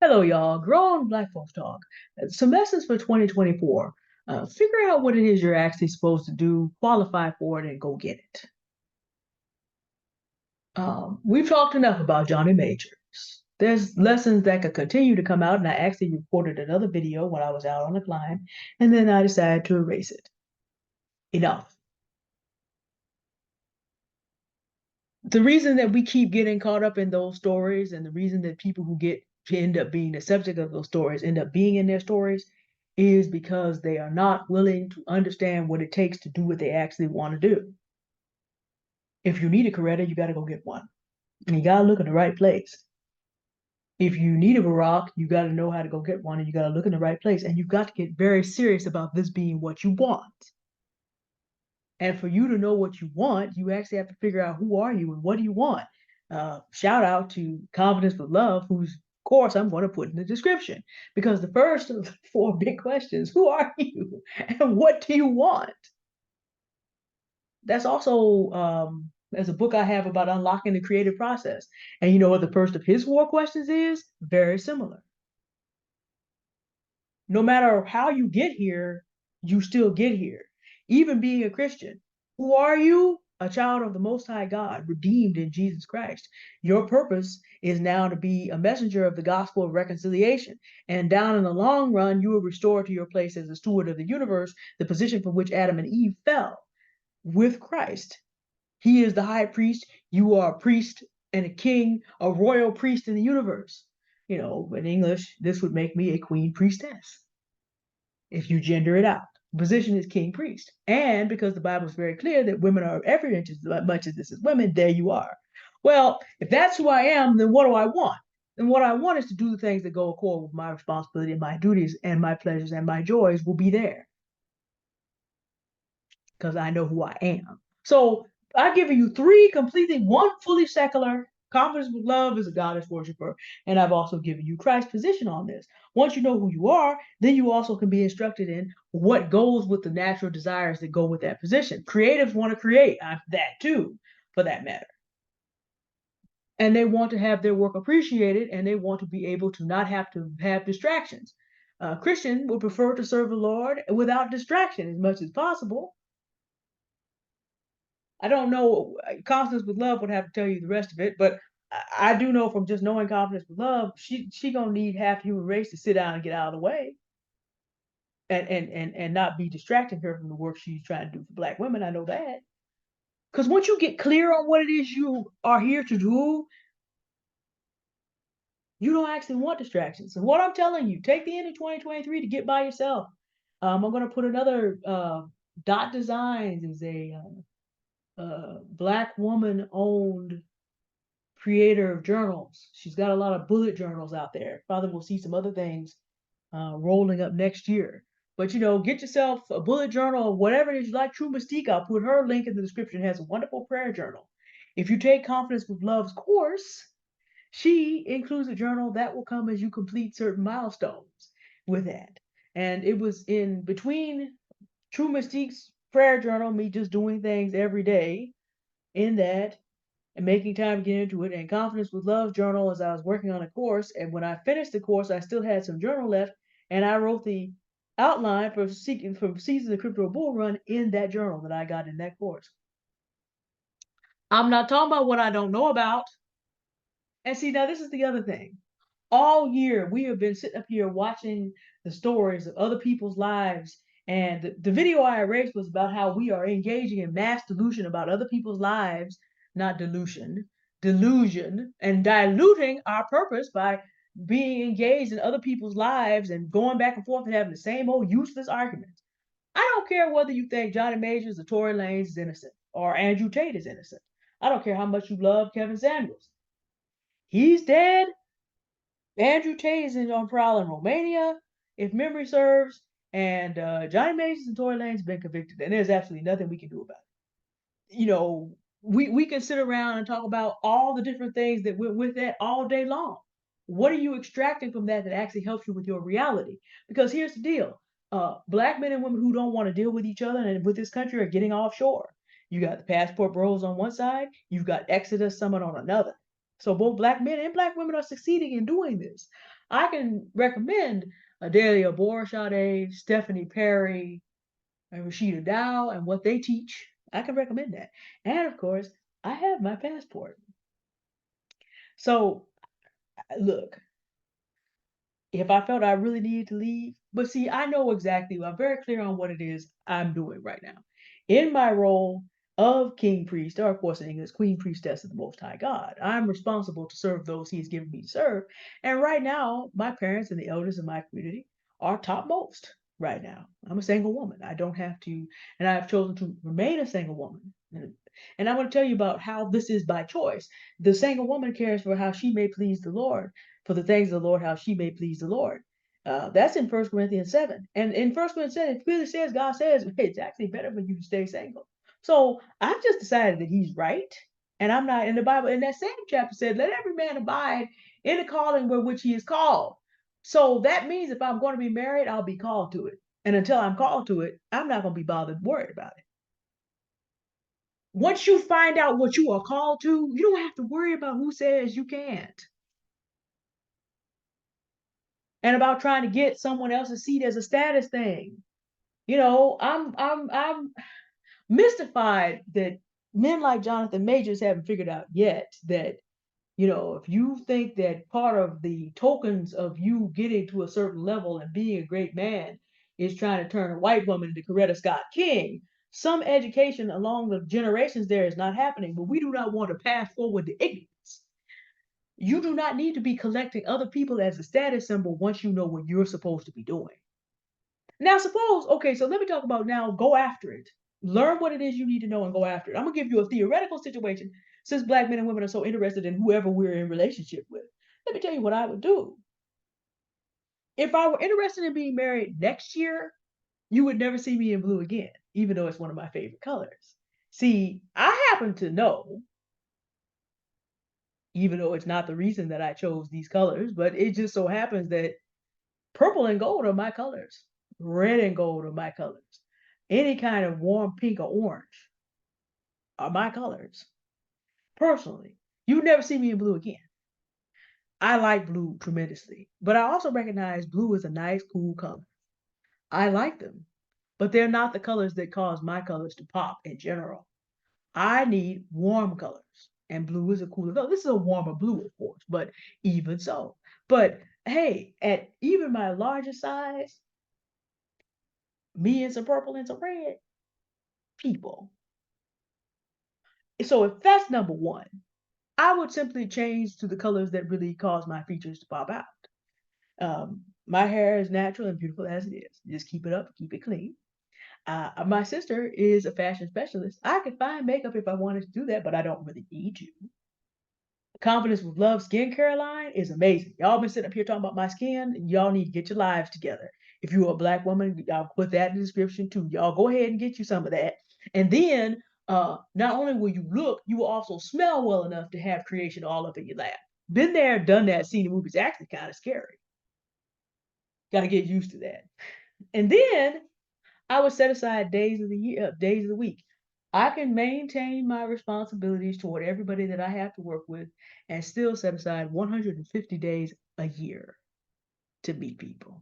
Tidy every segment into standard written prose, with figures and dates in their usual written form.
Hello, y'all. Grown Black Folks Talk. Some lessons for 2024. Figure out what it is you're actually supposed to do, qualify for it, and go get it. We've talked enough about Johnny Majors. There's lessons that could continue to come out, and I actually recorded another video when I was out on the climb, and then I decided to erase it. Enough. The reason that we keep getting caught up in those stories, and the reason that people who get to end up being the subject of those stories end up being in their stories, is because they are not willing to understand what it takes to do what they actually want to do. If you need a Coretta, you got to go get one. And you got to look in the right place. If you need a Barack, you got to know how to go get one, and you got to look in the right place. And you've got to get very serious about this being what you want. And for you to know what you want, you actually have to figure out who are you and what do you want. Shout out to Confidence with Love, whose course I'm going to put in the description. Because the first of the four big questions, who are you and what do you want? That's also there's a book I have about unlocking the creative process. And you know what the first of his four questions is? Very similar. No matter how you get here, you still get here. Even being a Christian, who are you? A child of the Most High God, redeemed in Jesus Christ. Your purpose is now to be a messenger of the gospel of reconciliation. And down in the long run, you will restore to your place as a steward of the universe, the position from which Adam and Eve fell with Christ. He is the high priest. You are a priest and a king, a royal priest in the universe. You know, in English, this would make me a queen priestess if you gender it out. The position is king priest. And because the Bible is very clear that women are every inch as much as this is women, there you are. Well, if that's who I am, then what do I want? And what I want is to do the things that go accord with my responsibility and my duties, and my pleasures and my joys will be there because I know who I am. So I've given you three completely, one fully secular. Confidence with Love is a goddess worshiper. And I've also given you Christ's position on this. Once you know who you are, then you also can be instructed in what goes with the natural desires that go with that position. Creatives want to create, that too, for that matter. And they want to have their work appreciated, and they want to be able to not have to have distractions. Christian would prefer to serve the Lord without distraction as much as possible. I don't know. Confidence with Love would have to tell you the rest of it, but I do know from just knowing Confidence with Love, she gonna need half the human race to sit down and get out of the way, and not be distracting her from the work she's trying to do for Black women. I know that because once you get clear on what it is you are here to do, you don't actually want distractions. So what I'm telling you, take the end of 2023 to get by yourself. I'm gonna put another Dot Designs is a Black woman owned creator of journals. She's got a lot of bullet journals out there. Probably we'll see some other things rolling up next year. But you know, get yourself a bullet journal or whatever it is you like. True Mystique, I'll put her link in the description. It has a wonderful prayer journal. If you take Confidence with Love's course, she includes a journal that will come as you complete certain milestones with that. And it was in between True Mystique's prayer journal, me just doing things every day in that, and making time to get into it, and Confidence with Love journal as I was working on a course. And when I finished the course, I still had some journal left, and I wrote the outline for Seasons of Crypto Bull Run in that journal that I got in that course. I'm not talking about what I don't know about. And see, now this is the other thing. All year, we have been sitting up here watching the stories of other people's lives. And the video I erased was about how we are engaging in mass delusion about other people's lives, not delusion, delusion, and diluting our purpose by being engaged in other people's lives and going back and forth and having the same old useless arguments. I don't care whether you think Johnny Majors or Tory Lanez is innocent or Andrew Tate is innocent. I don't care how much you love Kevin Samuels. He's dead. Andrew Tate is on trial in Romania, if memory serves, and Johnny Mason and Tory Lanez have been convicted, and there's absolutely nothing we can do about it. You know, we can sit around and talk about all the different things that went with that all day long. What are you extracting from that that actually helps you with your reality? Because here's the deal: Black men and women who don't want to deal with each other and with this country are getting offshore. You got the passport bros on one side, you've got Exodus Summit on another. So both Black men and Black women are succeeding in doing this. I can recommend Adelia Borshade, Stephanie Perry, and Rashida Dow and what they teach. I can recommend that. And of course, I have my passport. So look, if I felt I really needed to leave. But see, I know exactly, I'm very clear on what it is I'm doing right now. In my role of king priest, or of course in English, queen priestess of the Most High God, I'm responsible to serve those He has given me to serve. And right now, my parents and the elders in my community are topmost right now. I'm a single woman. I don't have to, and I've chosen to remain a single woman. And I want to tell you about how this is by choice. The single woman cares for how she may please the Lord, for the things of the Lord, how she may please the Lord. That's in 1 Corinthians 7. And in 1 Corinthians 7, it really says, God says, hey, it's actually better for you to stay single. So I've just decided that He's right. And I'm not in the Bible. In that same chapter said, let every man abide in the calling with which he is called. So that means if I'm going to be married, I'll be called to it. And until I'm called to it, I'm not going to be bothered worried about it. Once you find out what you are called to, you don't have to worry about who says you can't. And about trying to get someone else's seat as a status thing. I'm mystified that men like Jonathan Majors haven't figured out yet that, if you think that part of the tokens of you getting to a certain level and being a great man is trying to turn a white woman into Coretta Scott King, some education along the generations there is not happening, but we do not want to pass forward the ignorance. You do not need to be collecting other people as a status symbol once you know what you're supposed to be doing. Now, suppose, okay, so let me talk about now go after it. Learn what it is you need to know and go after it. I'm going to give you a theoretical situation since Black men and women are so interested in whoever we're in relationship with. Let me tell you what I would do. If I were interested in being married next year, you would never see me in blue again, even though it's one of my favorite colors. See, I happen to know, even though it's not the reason that I chose these colors, but it just so happens that purple and gold are my colors. Red and gold are my colors. Any kind of warm pink or orange are my colors. Personally, you would never see me in blue again. I like blue tremendously, but I also recognize blue is a nice, cool color. I like them, but they're not the colors that cause my colors to pop in general. I need warm colors, and blue is a cooler color. This is a warmer blue, of course, but even so. But hey, at even my largest size, me and some purple and some red, people. So if that's number one, I would simply change to the colors that really cause my features to pop out. My hair is natural and beautiful as it is. Just keep it up, keep it clean. My sister is a fashion specialist. I could find makeup if I wanted to do that, but I don't really need you. Confidence with Love skincare line is amazing. Y'all been sitting up here talking about my skin. Y'all need to get your lives together. If you're a Black woman, I'll put that in the description too. Y'all go ahead and get you some of that. And then not only will you look, you will also smell well enough to have creation all up in your lap. Been there, done that, seen the movie. It's actually kind of scary. Got to get used to that. And then I would set aside days of the year, days of the week. I can maintain my responsibilities toward everybody that I have to work with and still set aside 150 days a year to meet people.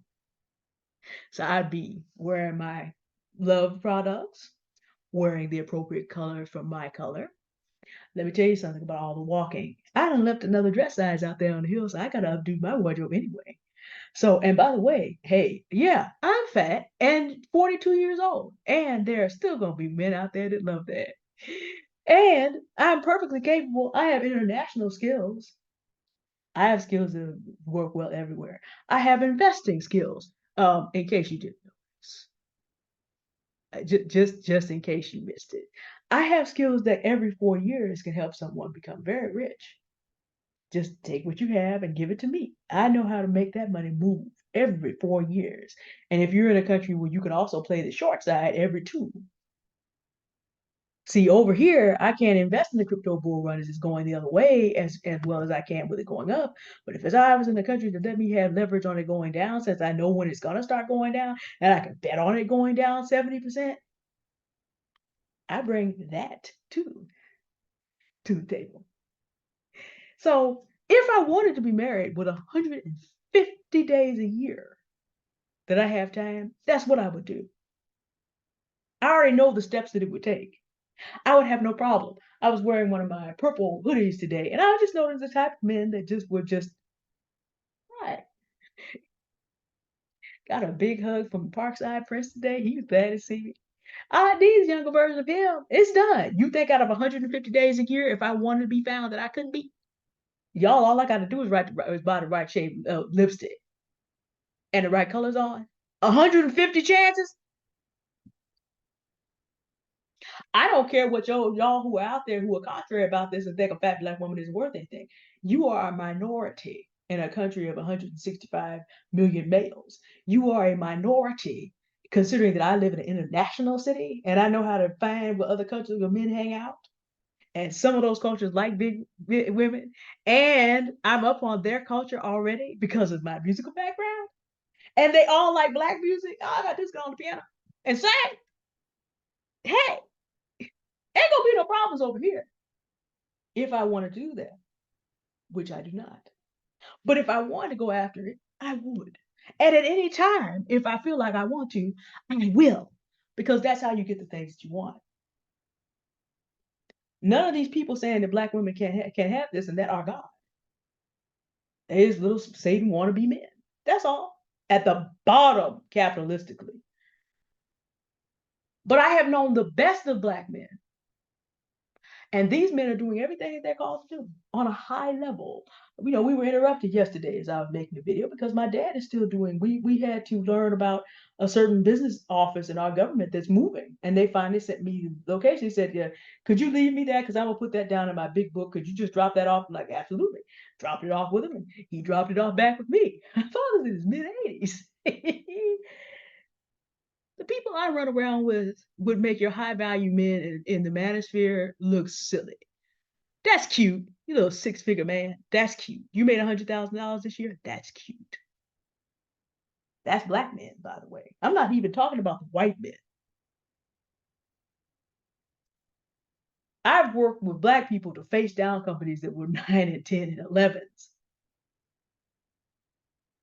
So I'd be wearing my love products, wearing the appropriate colors for my color. Let me tell you something about all the walking. I done left another dress size out there on the hill, so I gotta updo my wardrobe anyway. So, and by the way, hey, yeah, I'm fat and 42 years old, and there are still going to be men out there that love that. And I'm perfectly capable. I have international skills. I have skills that work well everywhere. I have investing skills. In case you didn't notice, just in case you missed it, I have skills that every 4 years can help someone become very rich. Just take what you have and give it to me. I know how to make that money move every 4 years. And if you're in a country where you can also play the short side every two. See, over here, I can't invest in the crypto bull run as it's going the other way as well as I can with it going up. But if I was in a country that let me have leverage on it going down, since I know when it's gonna start going down, and I can bet on it going down 70%, I bring that to the table. So if I wanted to be married with 150 50 days a year that I have time, that's what I would do. I already know the steps that it would take. I would have no problem. I was wearing one of my purple hoodies today, and I just noticed the type of men that just were just right. Got a big hug from Parkside Prince today. He was glad to see me. These younger versions of him, it's done. You think out of 150 days a year, if I wanted to be found, that I couldn't be? Y'all, all I got to do is buy the right shade lipstick and the right colors on. 150 chances. I don't care what y'all who are out there who are contrary about this and think a fat black woman isn't worth anything. You are a minority in a country of 165 million males. You are a minority considering that I live in an international city and I know how to find what other countries where men hang out. And some of those cultures like big women. And I'm up on their culture already because of my musical background. And they all like black music. Oh, I got this guy on the piano. And say, hey, ain't gonna be no problems over here if I want to do that, which I do not. But if I wanted to go after it, I would. And at any time, if I feel like I want to, I will. Because that's how you get the things that you want. None of these people saying that black women can't have this and that are God. There's little Satan wannabe men. That's all. At the bottom, capitalistically. But I have known the best of black men. And these men are doing everything that they're called to do on a high level. We were interrupted yesterday as I was making the video because my dad is still doing, we had to learn about a certain business office in our government that's moving. And they finally sent me the location. He said, yeah, could you leave me that? Because I'm going to put that down in my big book. Could you just drop that off? I'm like, absolutely. Dropped it off with him and he dropped it off back with me. My father's in his mid-80s. The people I run around with would make your high value men in the manosphere look silly. That's cute. You little 6-figure man. That's cute. You made $100,000 this year. That's cute. That's black men, by the way. I'm not even talking about the white men. I've worked with black people to face down companies that were 9 and 10 and 11s.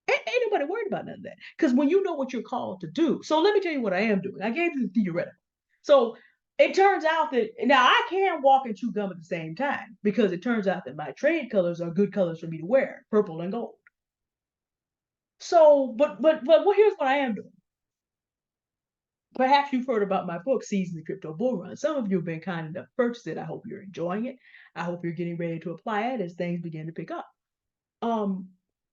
Ain't nobody worried about none of that. Because when you know what you're called to do. So let me tell you what I am doing. I gave you the theoretical. So it turns out that now I can walk and chew gum at the same time because it turns out that my trade colors are good colors for me to wear, purple and gold. So, but here's what I am doing. Perhaps you've heard about my book, Season the Crypto Bull Run. Some of you have been kind enough to purchase it. I hope you're enjoying it. I hope you're getting ready to apply it as things begin to pick up.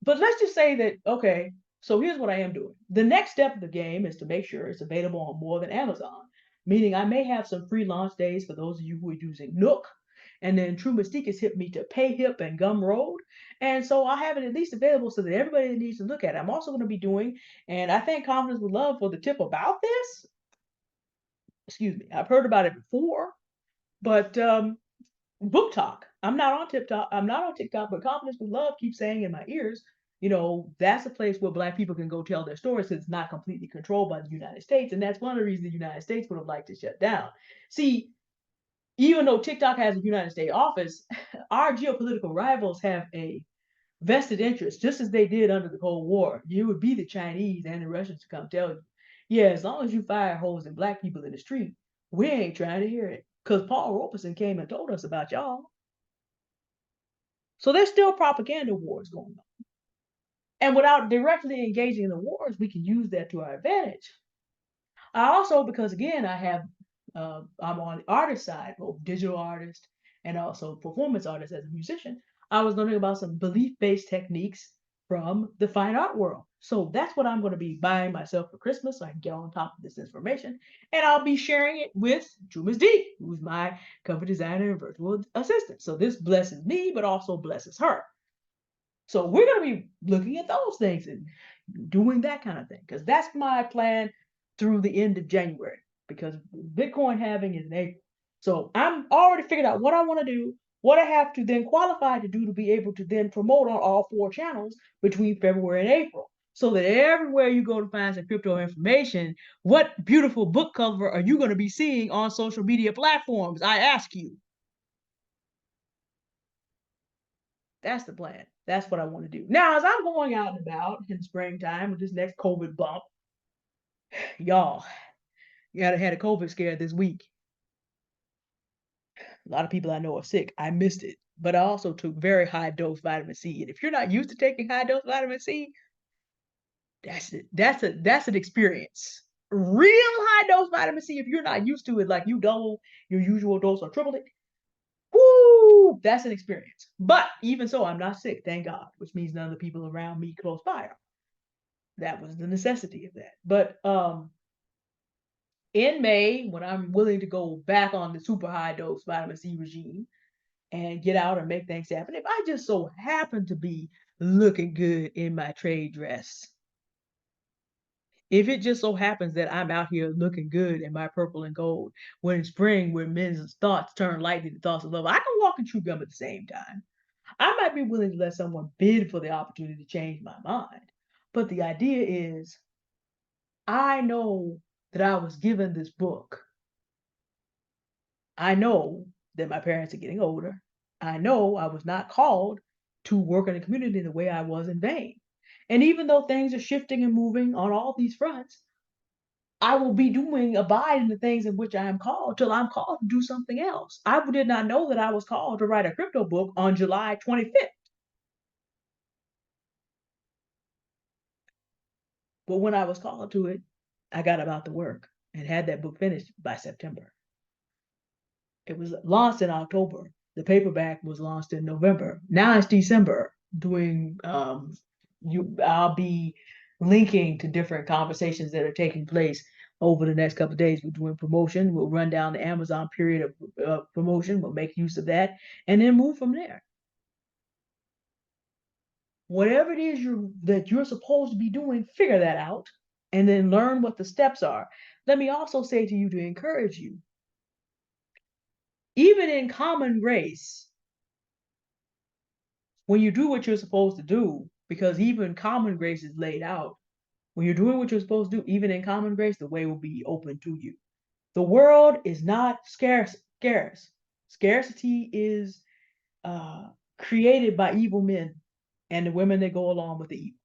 But let's just say that, okay, so here's what I am doing. The next step of the game is to make sure it's available on more than Amazon, meaning I may have some free launch days for those of you who are using Nook. And then True Mystique has hit me to PayHip and Gumroad. And so I have it at least available so that everybody needs to look at it. I'm also going to be doing, and I thank Confidence with Love for the tip about this. Excuse me, I've heard about it before, but Book Talk. I'm not on TikTok. I'm not on TikTok, but Confidence with Love keeps saying in my ears, that's a place where black people can go tell their stories. It's not completely controlled by the United States. And that's one of the reasons the United States would have liked to shut down. See, even though TikTok has a United States office, our geopolitical rivals have a vested interest, just as they did under the Cold War. You would be the Chinese and the Russians to come tell you, yeah, as long as you fire holes and black people in the street, we ain't trying to hear it. Because Paul Robeson came and told us about y'all. So there's still propaganda wars going on. And without directly engaging in the wars, we can use that to our advantage. I also, because again, I'm on the artist side, both digital artist and also performance artist as a musician. I was learning about some belief-based techniques from the fine art world. So that's what I'm going to be buying myself for Christmas so I can get on top of this information. And I'll be sharing it with True Miss D, who's my cover designer and virtual assistant. So this blesses me, but also blesses her. So we're going to be looking at those things and doing that kind of thing, because that's my plan through the end of January, because Bitcoin halving is in April. So I'm already figured out what I want to do, what I have to then qualify to do to be able to then promote on all 4 channels between February and April. So that everywhere you go to find some crypto information, what beautiful book cover are you going to be seeing on social media platforms? I ask you. That's the plan. That's what I want to do. Now, as I'm going out and about in springtime with this next COVID bump, y'all, you gotta had a COVID scare this week. A lot of people I know are sick. I missed it, but I also took very high dose vitamin C. And if you're not used to taking high dose vitamin C, that's it. That's an experience. Real high dose vitamin C. If you're not used to it, like you double your usual dose or triple it, whoo, that's an experience. But even so, I'm not sick, thank God, which means none of the people around me close by are. That was the necessity of that. But in May, when I'm willing to go back on the super high dose vitamin C regime and get out and make things happen, if I just so happen to be looking good in my trade dress, if it just so happens that I'm out here looking good in my purple and gold, when in spring, when men's thoughts turn lightly to thoughts of love, I can walk and chew gum at the same time. I might be willing to let someone bid for the opportunity to change my mind. But the idea is, I know that I was given this book. I know that my parents are getting older. I know I was not called to work in a community the way I was in vain. And even though things are shifting and moving on all these fronts, I will be abiding the things in which I am called till I'm called to do something else. I did not know that I was called to write a crypto book on July 25th. But when I was called to it, I got about the work and had that book finished by September. It was launched in October. The paperback was launched in November. Now it's December. Doing I'll be linking to different conversations that are taking place over the next couple of days. We're doing promotion. We'll run down the Amazon period of promotion. We'll make use of that and then move from there. Whatever it is that you're supposed to be doing, figure that out and then learn what the steps are. Let me also say to you to encourage you, even in common grace, when you do what you're supposed to do, because even common grace is laid out, when you're doing what you're supposed to do, even in common grace, the way will be open to you. The world is not scarce. Scarcity is created by evil men and the women that go along with the evil.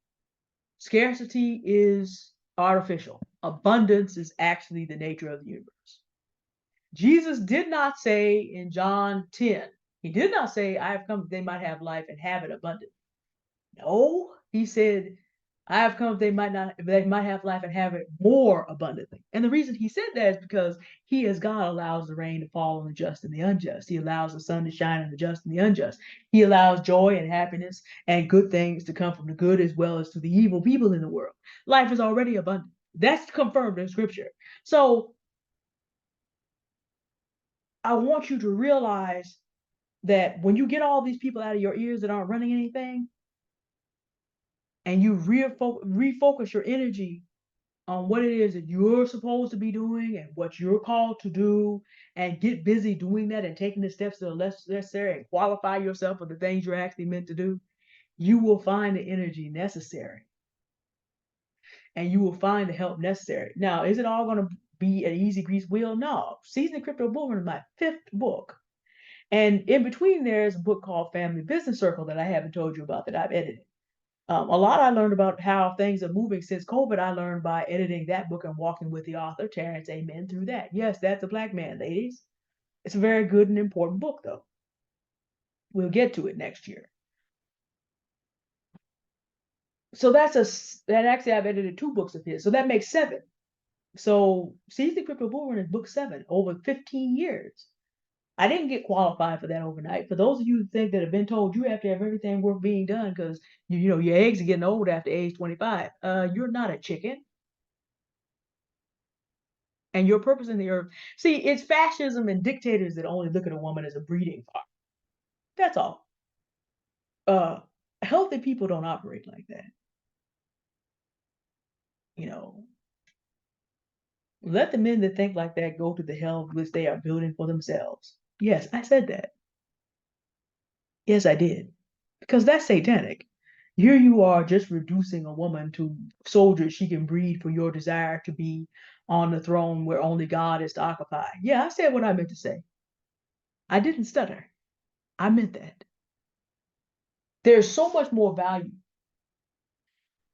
Scarcity is artificial. Abundance is actually the nature of the universe. Jesus did not say in John 10, he did not say, I have come that they might have life and have it abundant. No, he said, I have come that they might have life and have it more abundantly. And the reason he said that is because he, as God, allows the rain to fall on the just and the unjust. He allows the sun to shine on the just and the unjust. He allows joy and happiness and good things to come from the good as well as to the evil people in the world. Life is already abundant. That's confirmed in scripture. So I want you to realize that when you get all these people out of your ears that aren't running anything, and you refocus your energy on what it is that you're supposed to be doing and what you're called to do, and get busy doing that and taking the steps that are less necessary and qualify yourself for the things you're actually meant to do, you will find the energy necessary and you will find the help necessary. Now, is it all going to be an easy grease wheel? No. Seasoned Crypto Bullrun is my 5th book. And in between, there's a book called Family Business Circle that I haven't told you about that I've edited. A lot I learned about how things are moving since COVID. I learned by editing that book and walking with the author, Terrence Amen, through that. Yes, that's a Black man, ladies. It's a very good and important book, though. We'll get to it next year. So that actually I've edited 2 books of his, so that makes 7. So Seize the Crypto Bull Run is book 7 over 15 years. I didn't get qualified for that overnight. For those of you who think that have been told you have to have everything worth being done because you know your eggs are getting old after age 25, you're not a chicken. And your purpose in the earth. See, it's fascism and dictators that only look at a woman as a breeding farm. That's all. Uh, Healthy people don't operate like that. You know, let the men that think like that go to the hell which they are building for themselves. Yes, I said that. Yes, I did. Because that's satanic. Here you are just reducing a woman to soldiers she can breed for your desire to be on the throne where only God is to occupy. Yeah, I said what I meant to say. I didn't stutter. I meant that. There's so much more value.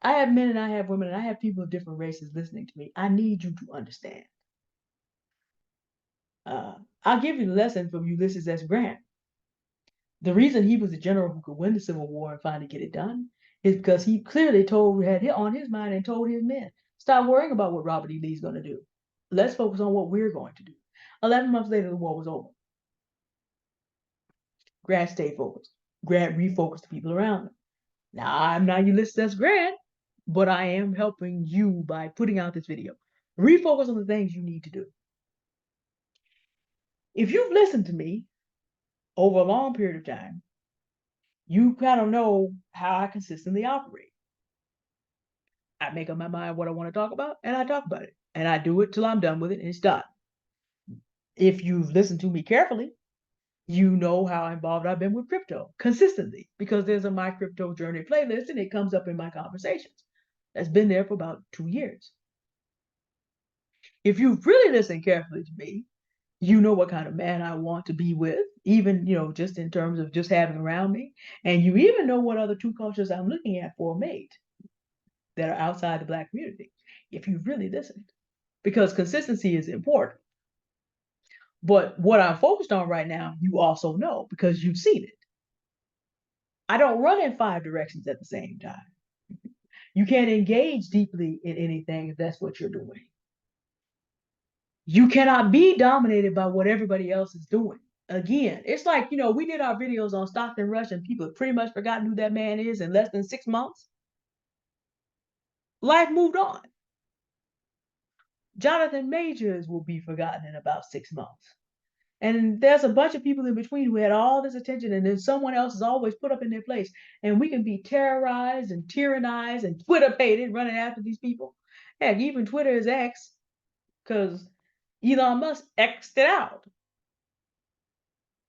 I have men and I have women and I have people of different races listening to me. I need you to understand. I'll give you the lesson from Ulysses S. Grant. The reason he was the general who could win the Civil War and finally get it done is because he clearly had it on his mind and told his men, stop worrying about what Robert E. Lee's going to do. Let's focus on what we're going to do. 11 months later, the war was over. Grant stayed focused. Grant refocused the people around him. Now, I'm not Ulysses S. Grant, but I am helping you by putting out this video. Refocus on the things you need to do. If you've listened to me over a long period of time, you kind of know how I consistently operate. I make up my mind what I want to talk about, and I talk about it. And I do it till I'm done with it, and it's done. If you've listened to me carefully, you know how involved I've been with crypto consistently, because there's a My Crypto Journey playlist, and it comes up in my conversations. That's been there for about 2 years. If you've really listened carefully to me, you know what kind of man I want to be with, even, just in terms of just having around me. And you even know what other two cultures I'm looking at for a mate that are outside the Black community, if you've really listened, because consistency is important. But what I'm focused on right now, you also know because you've seen it. I don't run in 5 directions at the same time. You can't engage deeply in anything if that's what you're doing. You cannot be dominated by what everybody else is doing. Again, it's like, we did our videos on Stockton Rush and people have pretty much forgotten who that man is in less than 6 months. Life moved on. Jonathan Majors will be forgotten in about 6 months. And there's a bunch of people in between who had all this attention, and then someone else is always put up in their place. And we can be terrorized and tyrannized and Twitter pated running after these people. Heck, even Twitter is X, because Elon Musk X'd it out.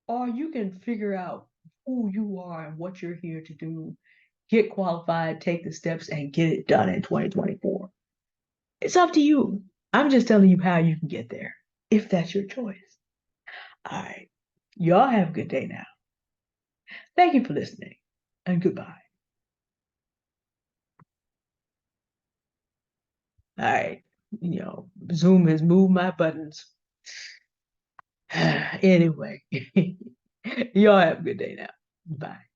Or you can figure out who you are and what you're here to do, get qualified, take the steps, and get it done in 2024. It's up to you. I'm just telling you how you can get there, if that's your choice. All right. Y'all have a good day now. Thank you for listening, and goodbye. All right. Zoom has moved my buttons. Anyway, y'all have a good day now. Bye.